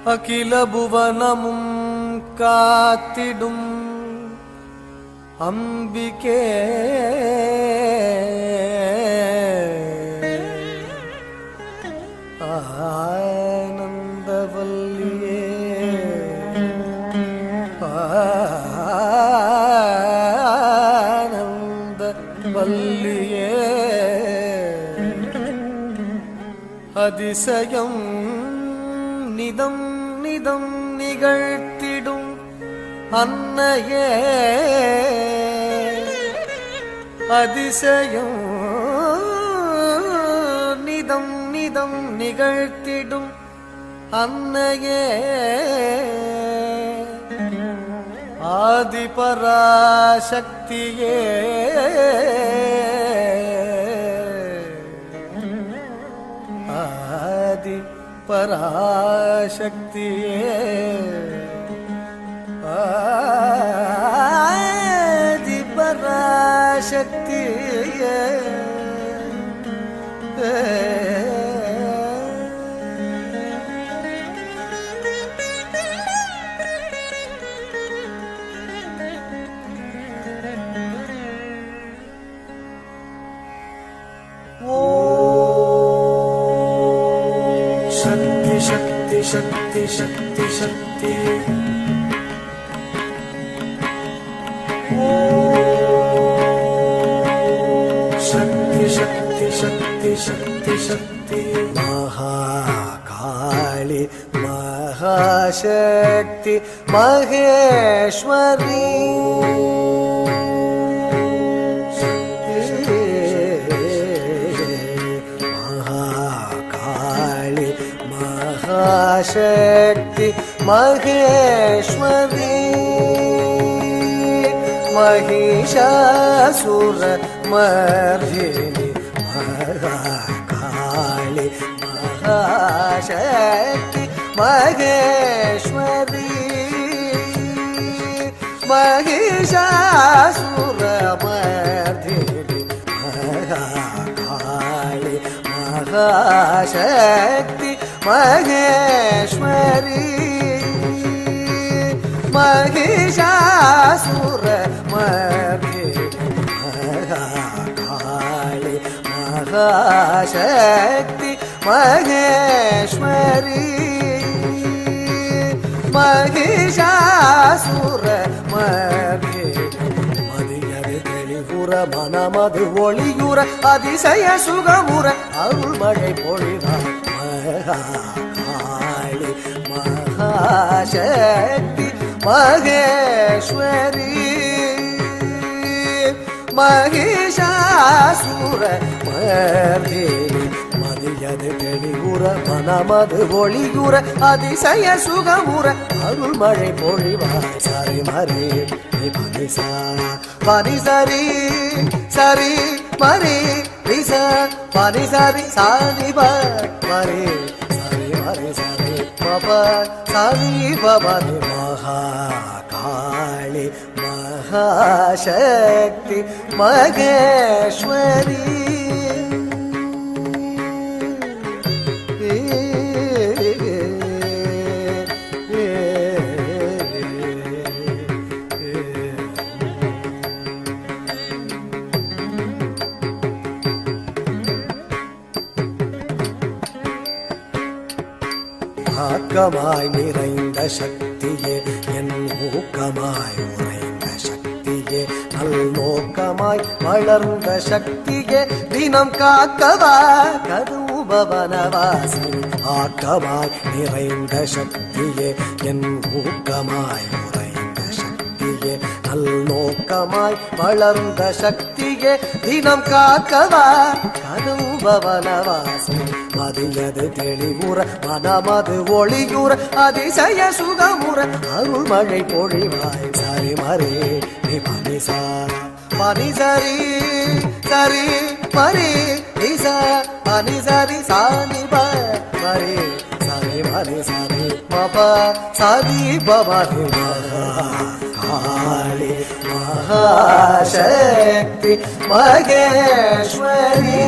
அகில புவனமும் காத்திடும் அம்பிகே ஆனந்தவல்லியே ஆனந்தவல்லியே அதிசயம் நிதம் நிதம் நிகழ்த்திடும் அன்னையே அதிசயம் நிதம் நிதம் நிகழ்த்திடும் அன்னையே ஆதிபராசக்தியே ஆதி பராசக்தியே ஆதி பராசக்தியே शक्ति शक्ति शक्ति शक्ति शक्ति शक्ति शक्ति शक्ति शक्ति महाकाली महाशक्ति महेश्वरी शक्ति महेश्वरी महिषासुर मर्दिनी महाकाली महाशक्ति महेश्वरी महिषासुर मर्दिनी महाकाली महाशक्ति महेश्वरी महिषासुर मर्दिनी महाकाली महाशक्ति महेश्वरी महिषासुर मर्दिनी மதியது தெளிவுற மனமது ஒளியுற அதிசய சுகமுற அருள் மழை பொழிவார் महाकाली महाशक्ति महेश्वरी महिषासुर मर्दिनी மதியது தெளிவுற மனமது ஒளியுற அதிசய சுகமுற அருள் மழை பொழிவார் சரி மரே பனிசா பனிசரி சரி மரே ரிசா பனிசரி சாதி மரே சரி மரே சரி பப சரி பபரி महाकाली महाशक्ति महेश्वरी ஆக்கமாய் நிறைந்த சக்தியே என் ஊக்கமாய் உறைந்த சக்தியே நல்நோக்கமாய் வளர்ந்த சக்தியே தினம் காக்கவா கதூபவனவாசி ஆக்கமாய் நிறைந்த சக்தியே என் ஊக்கமாய் உறைந்த சக்தியே நல்நோக்கமாய் வளர்ந்த சக்தியே தினம் காக்கவா கதூபவனவாசி மதியது தெளிவுற மனமது ஒளியுற அதிசய சுகமுற அருள் மழை பொழிவாய் சரி மரே நீ பனிசா பனிசரி சரி மரே நிசா பனிசரி சாதி மரே சரி மரே சரி பப சதி பபரி महाकाली महाशक्ति महेश्वरी